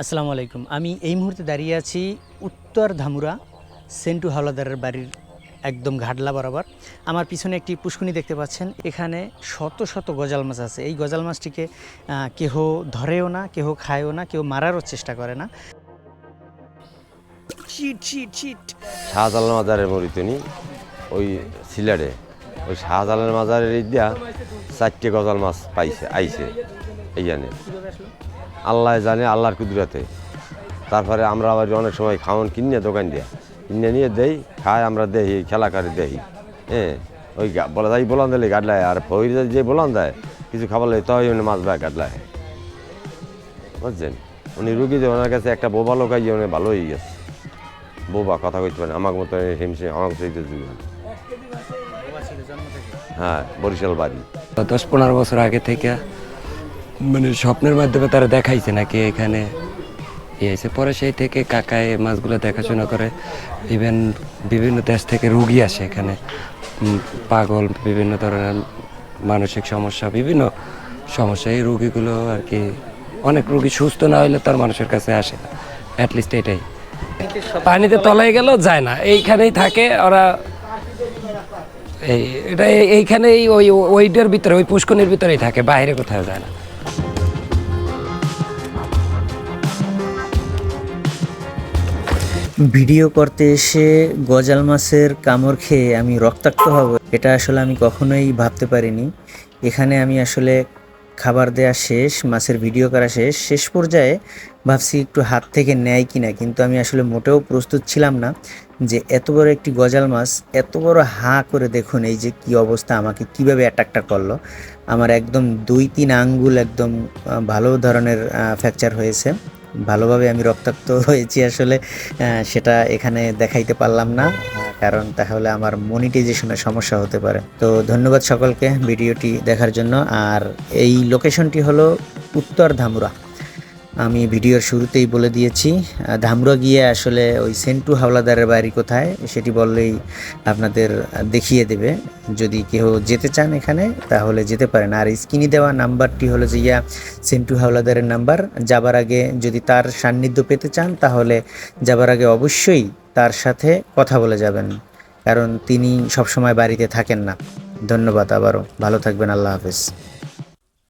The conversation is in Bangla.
আসসালামু আলাইকুম। আমি এই মুহূর্তে দাঁড়িয়ে আছি উত্তর ধামুরা সেন্টু হাওলাদারের বাড়ির একদম ঘাটলা বরাবর। আমার পিছনে একটি পুষ্কুনি দেখতে পাচ্ছেন। এখানে শত শত গজাল মাছ আছে। এই গজাল মাছটিকে কেহ ধরেও না, কেহ খায়ও না, কেউ মারারও চেষ্টা করে না। Shit shit shit. শাহজালাল মাজারের মরিতনি ওই সিলেটে ওই শাহজালাল মাজারের দিয়া 4টে গজাল মাছ পাইছে আইছে এইখানে আল্লাহ জানে আল্লাহর কুদরতে। তারপরে আমরা আবার অনেক সময় খাওয়ান কিনে দোকান দিয়া কিনে নিয়ে দেই খায় আমরা দেখি খেলা করে দেখি। ওই বলা যায় বলান দিলে গাডলায় আর ভৈর যে বলান দেয় কিছু খাবার লাগে তাই উনি মাছ ভাই গাডলায় বুঝছেন। উনি রুগী যে ওনার কাছে একটা বোবা লোক আইয়ে উনি ভালো হয়ে গেছে। বোবা কথা কইতে পারেন আমার মতো হিমশিম আমার হ্যাঁ বরিশাল বাড়ি 10-15 বছর আগে থেকে মানে স্বপ্নের মাধ্যমে তারা দেখাইছে নাকি এখানে এসে পরে সেই থেকে কাকায় মাছগুলো দেখাশোনা করে। ইভেন বিভিন্ন দেশ থেকে রুগী আসে এখানে, পাগল, বিভিন্ন ধরনের মানসিক সমস্যা, বিভিন্ন সমস্যা। এই রুগীগুলো আর কি অনেক রুগী সুস্থ না হইলে তার মানুষের কাছে আসে না, অ্যাটলিস্ট এটাই। পানিতে তলায় গেল যায় না, এইখানেই থাকে ওরা। এটা এইখানেই ওইটার ভিতরে, ওই পুষ্কনির ভিতরেই থাকে, বাইরে কোথাও যায় না। ভিডিও করতে এসে গজাল মাছের কামড় খেয়ে আমি রক্তাক্ত হব, এটা আসলে আমি কখনোই ভাবতে পারিনি। এখানে আমি আসলে খাবার দেয়া শেষ, মাছের ভিডিও করা শেষ পর্যায়ে ভাবছি একটু হাত থেকে নেয় কিনা, কিন্তু আমি আসলে মোটেও প্রস্তুত ছিলাম না যে এত বড় একটি গজাল মাছ এত বড় হাঁ করে দেখুন এই যে কি অবস্থা, আমাকে কিভাবে অ্যাটাকটা করলো। আমার একদম 2-3 আঙ্গুল একদম ভালো ধরনের ফ্র্যাকচার হয়েছে, ভালোভাবে আমি রক্তাক্ত হয়েছি আসলে। সেটা এখানে দেখাইতে পারলাম না, কারণ তাহলে আমার মনিটাইজেশনের সমস্যা হতে পারে। তো ধন্যবাদ সকলকে ভিডিওটি দেখার জন্য। আর এই লোকেশনটি হলো উত্তর ধামুরা। আমি ভিডিওর শুরুতেই বলে দিয়েছি, ধামুরা গিয়ে আসলে ওই সেন্টু হাওলাদারের বাড়ি কোথায় সেটি বললেই আপনাদের দেখিয়ে দেবে। যদি কেউ যেতে চান এখানে তাহলে যেতে পারেন। আর স্ক্রিনে দেওয়া নাম্বারটি হলো যে সেন্টু হাওলাদারের নাম্বার। যাবার আগে যদি তার সান্নিধ্য পেতে চান তাহলে যাবার আগে অবশ্যই তার সাথে কথা বলে যাবেন, কারণ তিনি সবসময় বাড়িতে থাকেন না। ধন্যবাদ আবারও, ভালো থাকবেন, আল্লাহ হাফেজ।